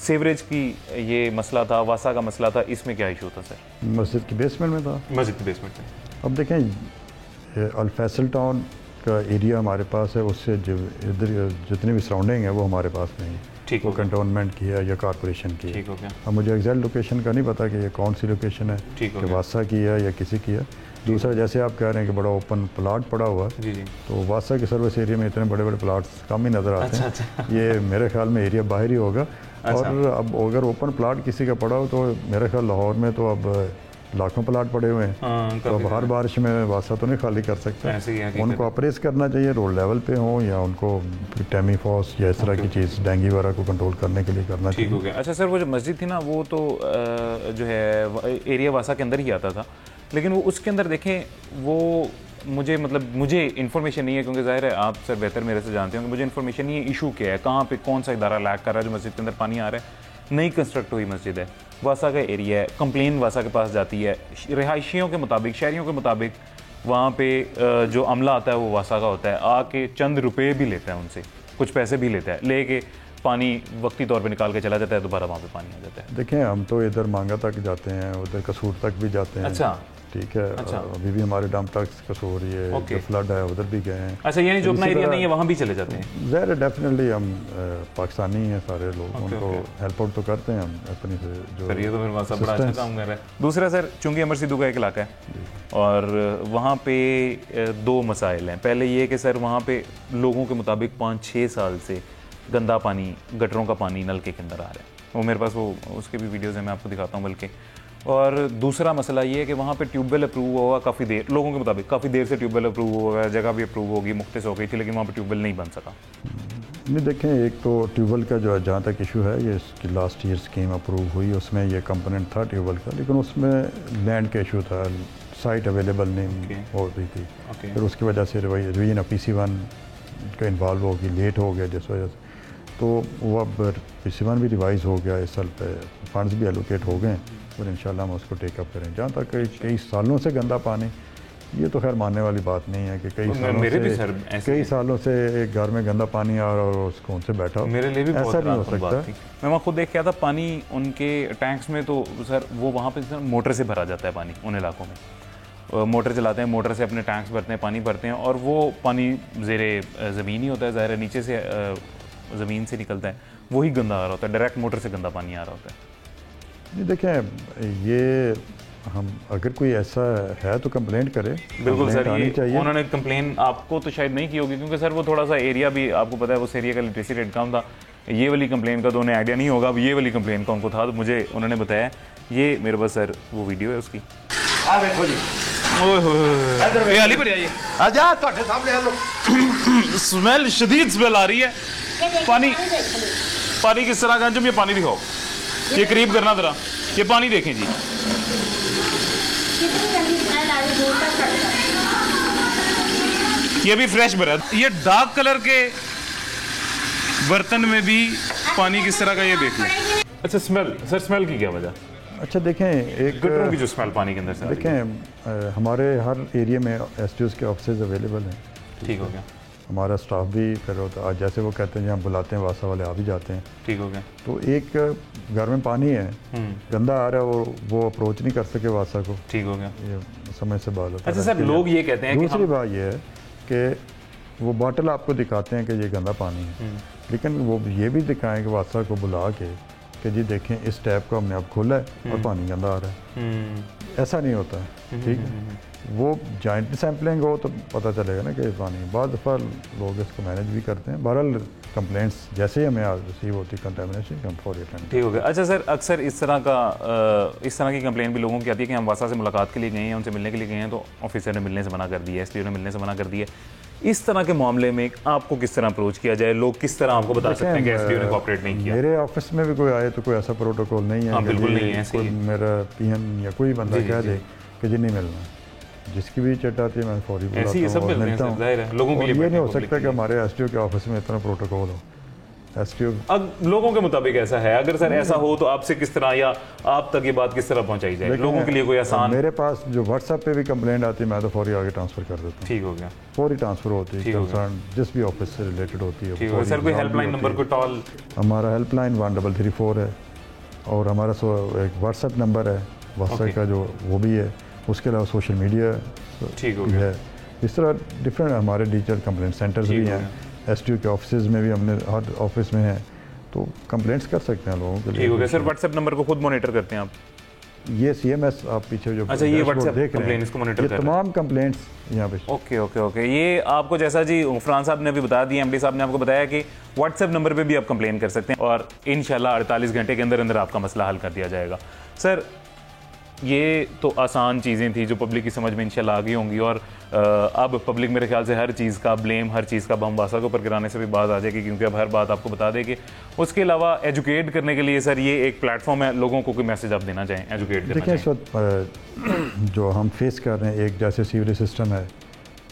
सीवरेज की ये मसला था, वासा का मसला था, इसमें क्या इशू था सर? मस्जिद की बेसमेंट में था। मस्जिद की बेसमेंट में। अब देखें, अल फैसल टाउन का एरिया हमारे पास है, उससे इधर जितनी भी सराउंडिंग है वो हमारे पास नहीं है, ठीक वो कंटोनमेंट की है या कॉरपोरेशन की है। ठीक हो गया। अब मुझे एग्जैक्ट लोकेशन का नहीं पता कि ये कौन सी लोकेशन है, कि वासा की है या किसी की है। दूसरा, जैसे आप कह रहे हैं कि बड़ा ओपन प्लाट पड़ा हुआ है, जी जी, तो वासा के सर्विस एरिया में इतने बड़े बड़े प्लाट्स कम ही नज़र आते हैं। अच्छा। ये मेरे ख्याल में एरिया बाहर ही होगा। और अब अगर ओपन प्लाट किसी का पड़ा हो तो मेरे ख्याल लाहौर में तो अब लाखों प्लाट पड़े हुए हैं, तो अब हर बारिश में वासा तो नहीं खाली कर सकते। उनको अप्रेस करना चाहिए, रोड लेवल पे हो या उनको टेमीफॉस या इस तरह की चीज़ डेंगू वगैरह को कंट्रोल करने के लिए करना चाहिए। ठीक हो गया। अच्छा सर, वो जो मस्जिद थी ना, वो तो जो है एरिया वासा के अंदर ही आता था, लेकिन वो उसके अंदर देखें, वो मुझे इन्फॉर्मेशन नहीं है, क्योंकि ज़ाहिर है आप सर बेहतर मेरे से जानते होंगे, मुझे इन्फॉर्मेशन नहीं है इशू क्या है, कहाँ पे कौन सा इदारा लैक कर रहा है जो मस्जिद के अंदर पानी आ रहा है। नई कंस्ट्रक्ट हुई मस्जिद है, वासा का एरिया है, कंप्लेन वासा के पास जाती है, रिहायशियों के मुताबिक, शहरियों के मुताबिक वहाँ पे जो अमला आता है वो वासा का होता है, आके चंद रुपये भी लेता है उनसे, कुछ पैसे भी लेता है, लेके पानी वक्ती तौर पे निकाल के चला जाता है, दोबारा वहाँ पे पानी आ जाता है? देखें हम तो इधर मांगा तक जाते हैं, उधर कसूर तक भी जाते हैं। अच्छा, ठीक है। अच्छा। अभी भी हमारे डंप ट्रक्स कसूर, ये ओके। जो फ्लड है उधर भी गए हैं। अच्छा, यानी जो अपना इसी एरिया तरह- नहीं है वहाँ भी चले जाते हैं? ज़ाहिर है, डेफिनेटली हम पाकिस्तानी हैं सारे लोग, ओके, उनको ओके। हेल्प आउट तो करते हैं हम अपनी से जो सर ये तो फिर सब बड़ा अच्छा assistance- काम कर रहा है। दूसरा सर, चूंकि अमर सिद्धू का एक इलाका है और वहाँ पे दो मसाइल हैं। पहले ये कि सर वहाँ पे लोगों के मुताबिक 5-6 साल से गंदा पानी, गटरों का पानी नलके के अंदर आ रहा है। वो मेरे पास वो उसके भी वीडियोज़ हैं, मैं आपको दिखाता हूँ बल्कि। और दूसरा मसला ये है कि वहाँ पे ट्यूबवेल अप्रूव हुआ काफ़ी देर, लोगों के मुताबिक काफ़ी देर से ट्यूबवेल अप्रूव हुआ है, जगह भी अप्रूव होगी, मुख्तस हो गई थी, लेकिन वहाँ पे ट्यूबवेल नहीं बन सका। नहीं देखें, एक तो ट्यूबवेल का जो है जहाँ तक इशू है, ये इसकी लास्ट ईयर स्कीम अप्रूव हुई, उसमें ये कंपोनेंट था ट्यूबवेल का, लेकिन उसमें लैंड का इशू था, साइट अवेलेबल नहीं हो रही थी। फिर उसकी वजह से रिवीजन PC1 का इन्वॉल्व हो गई, लेट हो गया जिस वजह से, तो वो अब PC1 भी रिवाइज़ हो गया, इस साल पे फंड्स भी एलोकेट हो गए और इंशाल्लाह हम उसको टेकअप करें। जहाँ तक कई सालों से गंदा पानी, ये तो खैर मानने वाली बात नहीं है कि कई सालों से एक घर में गंदा पानी आ रहा और उसको उनसे बैठा, मेरे लिए भी ऐसा नहीं हो सकता। मैं वहाँ खुद देख के आता, पानी उनके टैंक्स में तो सर वो वहाँ पे मोटर से भरा जाता है पानी उन इलाकों में। मोटर चलाते हैं, मोटर से अपने टैंक्स भरते हैं, पानी भरते हैं और वो पानी ज़ेरे ज़मीन ही होता है, ज़ाहिर है नीचे से ज़मीन से निकलता है, वही गंदा आ रहा होता है, डायरेक्ट मोटर से गंदा पानी आ रहा होता है। नहीं देखें, ये हम अगर कोई ऐसा है तो कंप्लेंट करे, बिल्कुल सर, आनी ये चाहिए। उन्होंने कंप्लेन आपको तो शायद नहीं की होगी क्योंकि सर वो थोड़ा सा एरिया भी आपको पता है, उस एरिया का लिटरेसी रेट कम था। ये वाली कंप्लेन का तो उन्हें आइडिया नहीं होगा, अब ये वाली कंप्लेन का उनको था, तो मुझे उन्होंने बताया। ये मेरे पास सर वो वीडियो है उसकी। देखो जी, अली पर आइए, आजा ਤੁਹਾਡੇ सामने आ लो। स्मेल शदीद स्मेल आ रही है। पानी पानी किस तरह का, जब ये पानी दिखाओ, ये करीब करना जरा, ये पानी देखें जी, ये भी फ्रेश भरा है। ये डार्क कलर के बर्तन में भी पानी किस तरह का, ये देख लें। अच्छा स्मेल, सर स्मेल की क्या वजह? अच्छा देखें, एक गटरों की जो स्मेल पानी के अंदर से आ रही है। देखें, हमारे हर एरिया में SDOs के ऑफिस अवेलेबल हैं। ठीक हो गया, हमारा स्टाफ भी फिर होता है, जैसे वो कहते हैं जहाँ बुलाते हैं वासा वाले आ भी जाते हैं। ठीक हो गया। तो एक घर में पानी है, गंदा आ रहा है, वो अप्रोच नहीं कर सके वासा को, ठीक हो गया। ये समझ से बात होता है। अच्छा सर, लोग ये कहते हैं कि दूसरी बात ये है कि वो बॉटल आपको दिखाते हैं कि ये गंदा पानी है, लेकिन वो ये भी दिखाएं कि वासा को बुला के कि जी देखें इस टैप को हमने अब खोला है और पानी गंदा आ रहा है। ऐसा नहीं होता है, ठीक है। वो जॉइंट सैम्पलिंग हो तो पता चलेगा ना कि पानी, बाद दफ़ा लोग इसको मैनेज भी करते हैं। बहरहाल कंप्लेंट्स जैसे ही हमें रिसीव होती है कंटेमिनेशन, हम फॉर अटेंड। ठीक हो गया। अच्छा सर, अक्सर इस तरह की कंप्लेंट भी लोगों की आती है कि हम वासा से मुलाकात के लिए गए हैं, उनसे मिलने के लिए गए हैं, तो ऑफिसर ने मिलने से मना कर दिया, SDO ने मिलने से मना कर दिया। इस तरह के मामले में आपको किस तरह अप्रोच किया जाए? लोग किस तरह आपको बता सकते हैं कि SDO ने कोऑपरेट नहीं किया? मेरे ऑफिस में भी कोई आए तो कोई ऐसा प्रोटोकॉल नहीं है। हाँ, बिल्कुल नहीं है, कोई मेरा PM या कोई बंदा कह दे कि जी नहीं मिलना, जिसकी भी चिट आती है मैं फौरी बुलाता हूँ, मिलता हूँ। लोगों के लिए ये नहीं हो सकता कि हमारे SDO के ऑफिस में इतना प्रोटोकॉल हो। SDO अब लोगों के मुताबिक ऐसा है, अगर सर ऐसा हो तो आपसे किस तरह या आप तक ये बात किस तरह पहुंचाई जाए? लोगों के लिए कोई आसान? मेरे पास जो WhatsApp पे भी कंप्लेंट आती है, मैं तो फौरी आगे ट्रांसफर कर देता हूँ। ठीक हो गया, फौरी ट्रांसफर होती है, कंसर्न जिस भी ऑफिस से रिलेटेड होती है। ठीक है सर, कोई हेल्पलाइन नंबर कोई टॉल? हमारा हेल्पलाइन 1334 है और हमारा एक WhatsApp नंबर है WhatsApp का जो वो भी है, उसके अलावा सोशल मीडिया ठीक हो गया। है। इस तरह डिफरेंट हमारे डिजिटल कंप्लेंट सेंटर्स भी हैं, SDO के ऑफिस में भी, हमने हर ऑफिस में है, तो कंप्लेंट्स कर सकते हैं लोगों के लिए। ठीक हो गया सर, WhatsApp नंबर को खुद मॉनिटर करते हैं आप? ये CMS आप पीछे जो अच्छा, ये WhatsApp देख रहे कंप्लेन हैं, इसको मॉनिटर ये कर रहे हैं। तमाम कंप्लेंट्स यहाँ पे। ओके ओके ओके, ये आपको जैसा जी फरहान साहब ने अभी बता दिया, MD साहब ने आपको बताया कि WhatsApp नंबर पे भी आप कंप्लेन कर सकते हैं और इंशाल्लाह 48 घंटे के अंदर अंदर आपका मसला हल कर दिया जाएगा। सर ये तो आसान चीज़ें थी जो पब्लिक की समझ में इंशाल्लाह आ गई होंगी और अब पब्लिक मेरे ख्याल से हर चीज़ का ब्लेम, हर चीज़ का बम वासा के ऊपर गिराने से भी बात आ जाएगी, क्योंकि अब हर बात आपको बता देगी। उसके अलावा एजुकेट करने के लिए सर ये एक प्लेटफॉर्म है, लोगों को कोई मैसेज आप देना चाहें, एजुकेट करना देखिए, इस चाहें? वक्त जो हम फेस कर रहे हैं, एक जैसे सीवरेज सिस्टम है,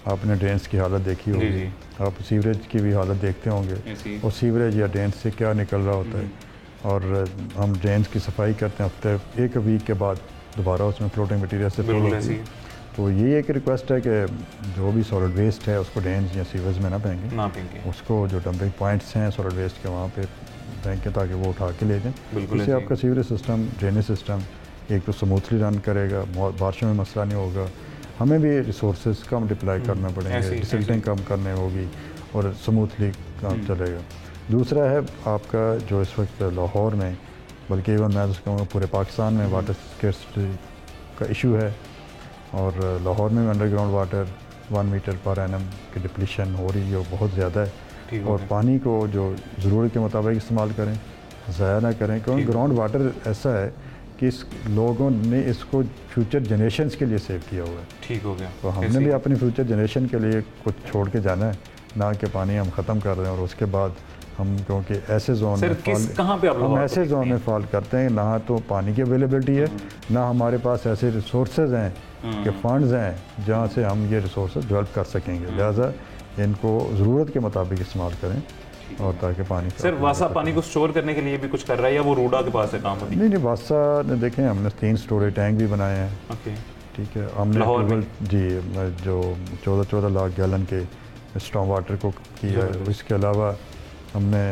आपने ड्रेन्स की हालत देखी होगी, जी। आप सीवरेज की भी हालत देखते होंगे, और सीवरेज या ड्रेन से क्या निकल रहा होता है, और हम ड्रेन्स की सफाई करते हैं हफ्ते एक वीक के बाद दोबारा उसमें फ्लोटिंग मटीरियल से फिल होती है। तो ये एक रिक्वेस्ट है कि जो भी सॉलिड वेस्ट है उसको ड्रेन्स या सीवर्स में ना फेंकें, ना फेंकें। उसको जो डंपिंग पॉइंट्स हैं सॉलिड वेस्ट के, वहाँ पे टैंक ताकि वो उठा के ले जाएँ। बिल्कुल इससे आपका सीवरेज सिस्टम, ड्रेनेज सिस्टम एक तो स्मूथली रन करेगा, बारिशों में मसला नहीं होगा। हमें भी रिसोर्सेज कम डिप्लाई करना पड़ेंगे, डिसिल्टिंग कम करने होगी और स्मूथली काम चलेगा। दूसरा है आपका जो इस वक्त लाहौर में, बल्कि इवन मैं तो कहूँगा पूरे पाकिस्तान में वाटर स्कैर्सिटी का इशू है, और लाहौर में underground water 1 metre per annum की डिप्लीशन हो रही है, बहुत ज़्यादा है। और पानी को जो ज़रूरत के मुताबिक इस्तेमाल करें, ज़ाया ना करें, क्योंकि ग्राउंड वाटर ऐसा है कि इस लोगों ने इसको फ्यूचर जनरेशन्स के लिए सेव किया हुआ है। ठीक हो गया। तो हमने भी अपनी फ्यूचर जनरेशन के लिए कुछ छोड़ के जाना है, ना कि पानी हम ख़त्म कर रहे हैं और उसके बाद हम, क्योंकि ऐसे जोन में हम ऐसे जोन में फॉल करते हैं ना तो पानी की अवेलेबिलिटी है, ना हमारे पास ऐसे रिसोर्सेज हैं कि फंड्स हैं जहाँ से हम ये रिसोर्सेज डेवलप कर सकेंगे। लिहाजा इनको ज़रूरत के मुताबिक इस्तेमाल करें और ताकि पानी सर वासा पानी को स्टोर करने के लिए भी कुछ कर रहा है या वो रूडा के पास है काम अभी? नहीं, वासा ने देखें हमने 3 स्टोरेज टैंक भी बनाए हैं। ओके, ठीक है। हमने जी जो 14 लाख गैलन के स्टॉर्म वाटर को किया है। इसके अलावा हमने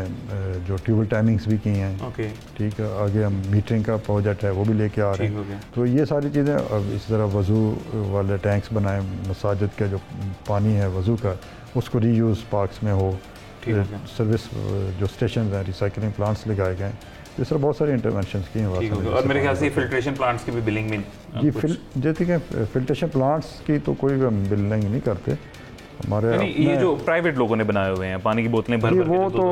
जो ट्यूबल टाइमिंग्स भी की हैं। ओके, ठीक है। आगे हम मीटरिंग का प्रोजेक्ट है वो भी लेके आ रहे हैं। तो ये सारी चीज़ें, अब इस तरह वज़ू वाले टैंक्स बनाए, मसाजिद का जो पानी है वज़ू का उसको रीयूज़ पार्क्स में हो, सर्विस जो स्टेशन हैं, रिसाइकलिंग प्लांट्स लगाए गए हैं। इस तरह बहुत सारी इंटरवेंशन की हैं। और मेरे ख्याल से फिल्ट्रेशन प्लांट्स की भी बिलिंग में जी जैसे कि फिल्ट्रेशन प्लांट्स की तो कोई भी बिलिंग नहीं करते हमारे। ये जो प्राइवेट लोगों ने बनाए हुए हैं पानी की बोतलें भर भर वो तो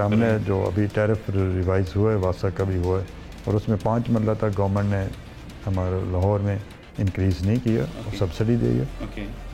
हमने जो अभी टैरिफ रिवाइज हुआ है वासा का भी हुआ है, और उसमें 5 मरला तक गवर्नमेंट ने हमारे लाहौर में इंक्रीज़ नहीं किया, सब्सिडी दी है।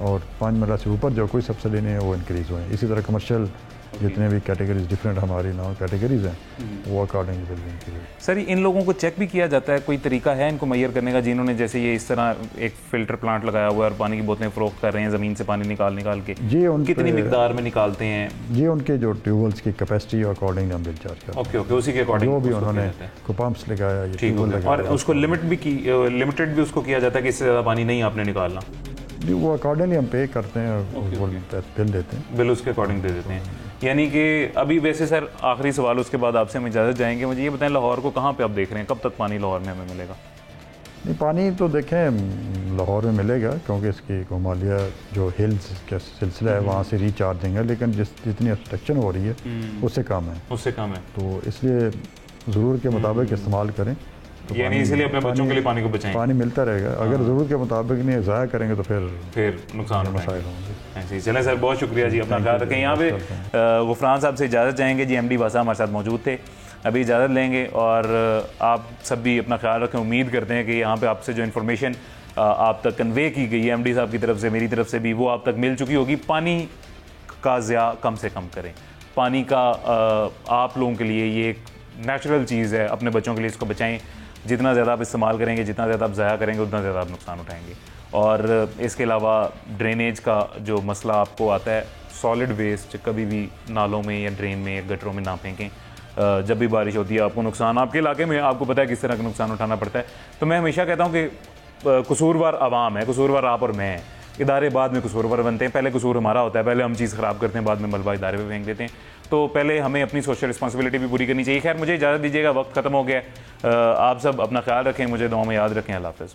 और 5 मरला से ऊपर जो कोई सब्सिडी नहीं है वो इंक्रीज़ हुए हैं। इसी तरह कमर्शियल जितने भी कैटेगरीज डिफरेंट हमारी नाउ कैटेगरीज हैं वो अकॉर्डिंग की। सर इन लोगों को चेक भी किया जाता है, कोई तरीका है इनको मैयर करने का, जिन्होंने जैसे ये इस तरह एक फिल्टर प्लांट लगाया हुआ है और पानी की बोतलें फरोख्त कर रहे हैं ज़मीन से पानी निकाल के जी, कितनी मिकदार में निकालते हैं? जी उनके जो ट्यूबवेल्स की कैपेसिटी अकॉर्डिंग हम बिल चार्ज करते हैं। ओके ओके, उसी के अकॉर्डिंग जो भी उन्होंने को पंप्स लगाया और उसको लिमिटेड भी उसको किया जाता है कि इससे ज़्यादा पानी नहीं आपने निकालना? जी वो अकॉर्डिंगली हम पे करते हैं और बिल देते हैं, बिल उसके अकॉर्डिंग दे देते हैं। यानी कि अभी वैसे सर आखिरी सवाल उसके बाद आपसे हम इजाज़त जाएंगे। मुझे ये बताएं लाहौर को कहाँ पे आप देख रहे हैं, कब तक पानी लाहौर में हमें मिलेगा? नहीं पानी तो देखें लाहौर में मिलेगा, क्योंकि इसकी हिमालय जो हिल्स का सिलसिला है वहाँ से रिचार्जिंग है, लेकिन जितनी ऑब्स्ट्रक्शन हो रही है उससे कम है। तो इसलिए ज़रूरत के मुताबिक इस्तेमाल करें। तो यानी इसलिए अपने बच्चों के लिए पानी को बचाएं। पानी मिलता रहेगा, अगर ज़रूरत के मुताबिक नहीं ज़ाया करेंगे तो फिर नुकसान मसाइल होंगे। ऐसे ही चलें सर, बहुत शुक्रिया जी, अपना ख्याल रखें। यहाँ पे गुफरान साहब से इजाज़त चाहेंगे जी, MD वासा हमारे साथ मौजूद थे, अभी इजाज़त लेंगे और आप सब भी अपना ख्याल रखें। उम्मीद करते हैं कि यहाँ पे आपसे जो इन्फॉर्मेशन आप तक कन्वे की गई है MD साहब की तरफ से, मेरी तरफ से भी, वो आप तक मिल चुकी होगी। पानी का ज़िया कम से कम करें, पानी का आप लोगों के लिए ये एक नेचुरल चीज़ है, अपने बच्चों के लिए इसको बचाएँ। जितना ज़्यादा आप इस्तेमाल करेंगे, जितना ज़्यादा आप ज़ाया करेंगे, उतना ज़्यादा आप नुकसान उठाएंगे। और इसके अलावा ड्रेनेज का जो मसला आपको आता है, सॉलिड वेस्ट कभी भी नालों में या ड्रेन में या गटरों में ना फेंकें। जब भी बारिश होती है आपको नुकसान, आपके इलाके में आपको पता है किस तरह का नुकसान उठाना पड़ता है। तो मैं हमेशा कहता हूँ कि कसूरवार आवाम है, कसूरवार आप और मैं हैं, इदारे बाद में कसूरवार बनते हैं। पहले कसूर हमारा होता है, पहले हम चीज़ ख़राब करते हैं, बाद में मलबा इदारे पे फेंक देते हैं। तो पहले हमें अपनी सोशल रिस्पॉन्सिबिलिटी भी पूरी करनी चाहिए। खैर मुझे इजाज़त दीजिएगा, वक्त ख़त्म हो गया है। आप सब अपना ख्याल रखें, मुझे दुआ में याद रखें। अल्लाह हाफ़िज़।